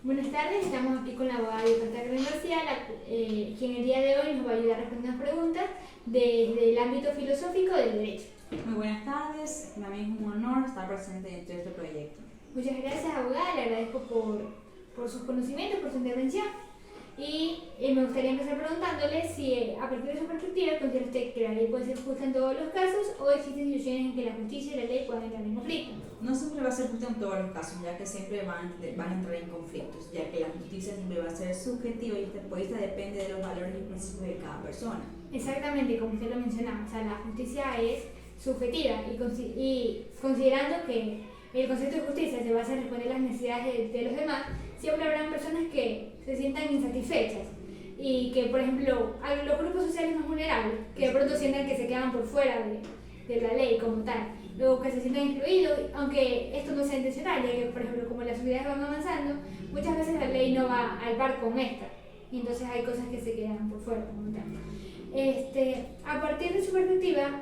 Buenas tardes, estamos aquí con la abogada de Cartagena García, quien el día de hoy nos va a ayudar a responder unas preguntas desde el ámbito filosófico del derecho. Muy buenas tardes, para mí es un honor estar presente en este proyecto. Muchas gracias, abogada, le agradezco por sus conocimientos, por su intervención. Y me gustaría empezar preguntándole si, a partir de su perspectiva, considera usted que la ley puede ser justa en todos los casos o existen situaciones en que la justicia y la ley pueden entrar en conflicto. No siempre va a ser justa en todos los casos, ya que siempre van a entrar en conflictos, ya que la justicia siempre va a ser subjetiva y esta depende de los valores y principios de cada persona. Exactamente, como usted lo mencionaba, o sea, la justicia es subjetiva y considerando que el concepto de justicia se basa en responder las necesidades de los demás, siempre habrán personas que se sientan insatisfechas y que, por ejemplo, a los grupos sociales más vulnerables, que de pronto sientan que se quedan por fuera de la ley como tal, luego que se sientan excluidos, aunque esto no sea intencional, ya que, por ejemplo, como las sociedades van avanzando, muchas veces la ley no va al par con esta, y entonces hay cosas que se quedan por fuera como tal. A partir de su perspectiva,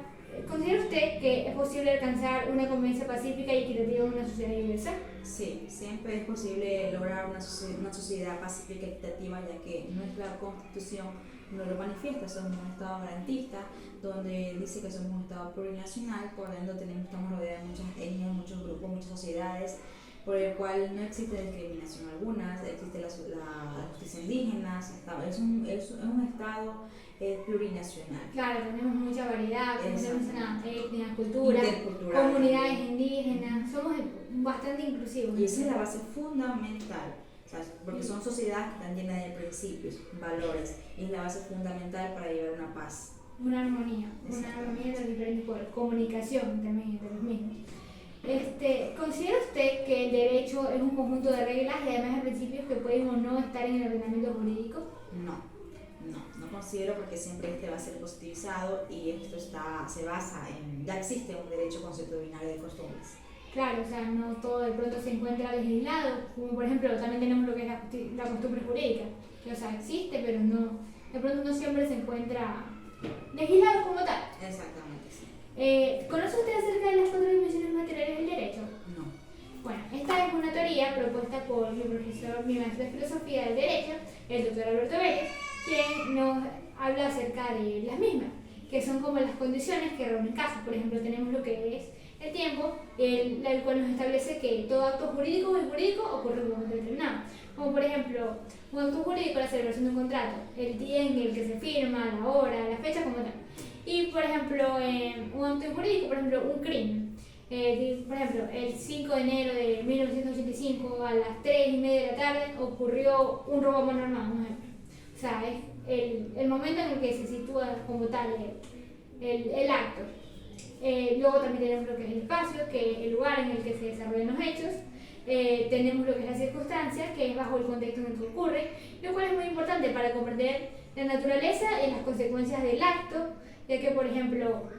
¿considera usted que es posible alcanzar una convivencia pacífica y equitativa en una sociedad diversa? Sí, siempre es posible lograr una sociedad pacífica y equitativa, ya que nuestra Constitución nos lo manifiesta. Somos un Estado garantista, donde dice que somos un Estado plurinacional, por lo tanto estamos rodeados de muchas etnias, muchos grupos, muchas sociedades, por el cual no existe discriminación alguna, existe la justicia indígena, es un Estado plurinacional. Claro, tenemos mucha variedad, como se menciona, etnias, culturas, comunidades indígenas, somos bastante inclusivos. Y esa es la base fundamental, ¿sabes? Porque son sociedades que están llenas de principios, valores, y es la base fundamental para llevar una paz. Una armonía de los diferentes pueblos, comunicación también entre los mismos. ¿Considera usted que el derecho es un conjunto de reglas y además de principios que pueden o no estar en el ordenamiento jurídico? No considero, porque siempre va a ser positivizado y esto se basa en, ya existe un derecho consuetudinario de costumbres. Claro, o sea, no todo de pronto se encuentra legislado, como por ejemplo también tenemos lo que es la costumbre jurídica, que o sea, existe, pero no, de pronto no siempre se encuentra legislado como tal. Exactamente, sí. ¿Conoce usted acerca de las cuatro dimensiones materiales del derecho? No. Bueno, esta es una teoría propuesta por mi maestro de filosofía del derecho, el doctor Alberto Vélez, quien nos habla acerca de las mismas, que son como las condiciones que reúnen casos. Por ejemplo, tenemos lo que es el tiempo, el cual nos establece que todo acto jurídico o injurídico ocurre en un momento determinado. Como por ejemplo, un acto jurídico, la celebración de un contrato, el día en el que se firma, la hora, la fecha, como tal. Y por ejemplo, un acto injurídico, por ejemplo, un crimen. Por ejemplo, el 5 de enero de 1985 a las 3:30 de la tarde ocurrió un robo a mano armada, por ejemplo. O sea, es el momento en el que se sitúa como tal el acto. Luego también tenemos lo que es el espacio, que es el lugar en el que se desarrollan los hechos. Tenemos lo que es la circunstancia, que es bajo el contexto en el que ocurre, lo cual es muy importante para comprender la naturaleza y las consecuencias del acto, ya que, por ejemplo,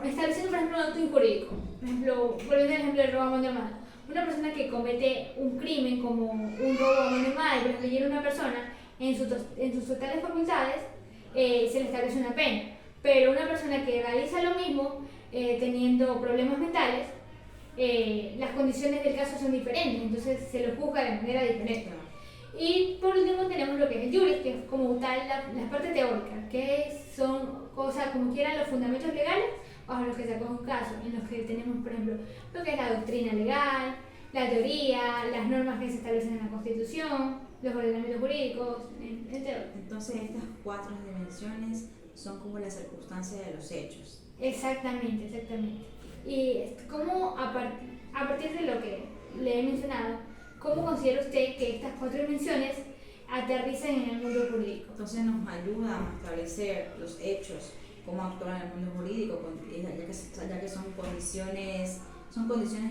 estableciendo por ejemplo un acto injurídico, por ejemplo, volviendo al ejemplo del robo a mano armada, una persona que comete un crimen como un robo a mano armada y por ejemplo hiere a una persona en sus totales facultades, se le establece una pena, pero una persona que realiza lo mismo teniendo problemas mentales, las condiciones del caso son diferentes, entonces se lo juzga de manera diferente. Y por último tenemos lo que es el juris, que es como tal la parte teórica, que son cosas como quieran los fundamentos legales bajo los que se acoge un caso, en los que tenemos por ejemplo lo que es la doctrina legal, la teoría, las normas que se establecen en la Constitución, los ordenamientos jurídicos, entre otros. Entonces estas cuatro dimensiones son como las circunstancias de los hechos. Exactamente. Y ¿cómo a partir de lo que le he mencionado, cómo considera usted que estas cuatro dimensiones aterrizan en el mundo jurídico? Entonces nos ayuda a establecer los hechos, cómo actuar en el mundo jurídico, ya que son condiciones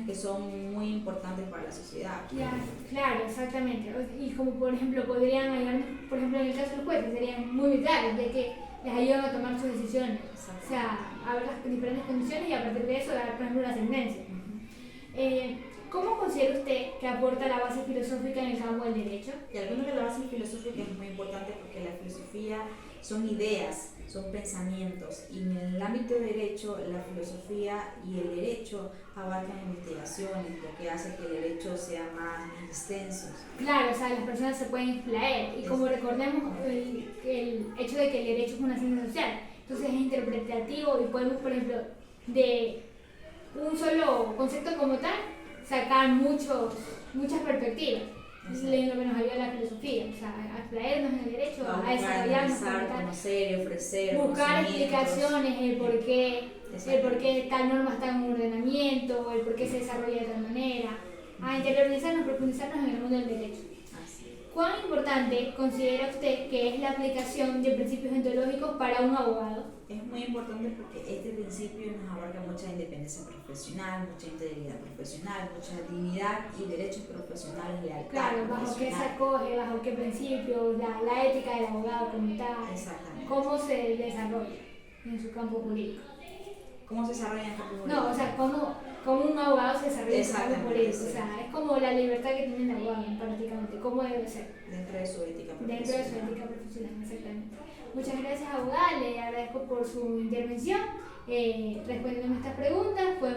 que son muy importantes para la sociedad. Claro, exactamente. Y como por ejemplo podrían ayudarnos, por ejemplo en el caso de los jueces, serían muy vitales, ya que les ayudan a tomar sus decisiones. Exacto. O sea, a ver las diferentes condiciones y a partir de eso dar, por ejemplo, una sentencia. ¿Cómo considera usted que aporta la base filosófica en el campo del derecho? Y algunos de la base filosófica es muy importante porque la filosofía son ideas, son pensamientos, y en el ámbito del derecho, la filosofía y el derecho abarcan investigaciones, lo que hace que el derecho sea más extenso. Claro, o sea, las personas se pueden explayer, y como recordemos el hecho de que el derecho es una ciencia social, entonces es interpretativo y podemos, por ejemplo, de un solo concepto como tal, sacar muchas perspectivas. Es lo que nos ayuda la filosofía, o sea, a extraernos en el derecho, a desarrollarnos, conocer, ofrecer, buscar explicaciones, el por qué tal norma está en un ordenamiento, el por qué se desarrolla de tal manera, a interiorizarnos, profundizarnos en el mundo del derecho. ¿Cuán importante considera usted que es la aplicación de principios ontológicos para un abogado? Es muy importante porque este principio nos abarca mucha independencia profesional, mucha integridad profesional, mucha dignidad y derechos profesionales, lealtad. Claro, bajo qué se acoge, bajo qué principios, la ética del abogado como tal. Exactamente. ¿Cómo se desarrolla en su campo jurídico? ¿Cómo se desarrolla en el campo jurídico? No, o sea, cómo un abogado se desarrolla en su campo jurídico. O sea, es como la libertad que tiene el abogado prácticamente, cómo debe ser. Dentro de su ética profesional. Dentro de su ética profesional, exactamente. Muchas gracias, abogada, le agradezco por su intervención, respondiéndome estas preguntas, fue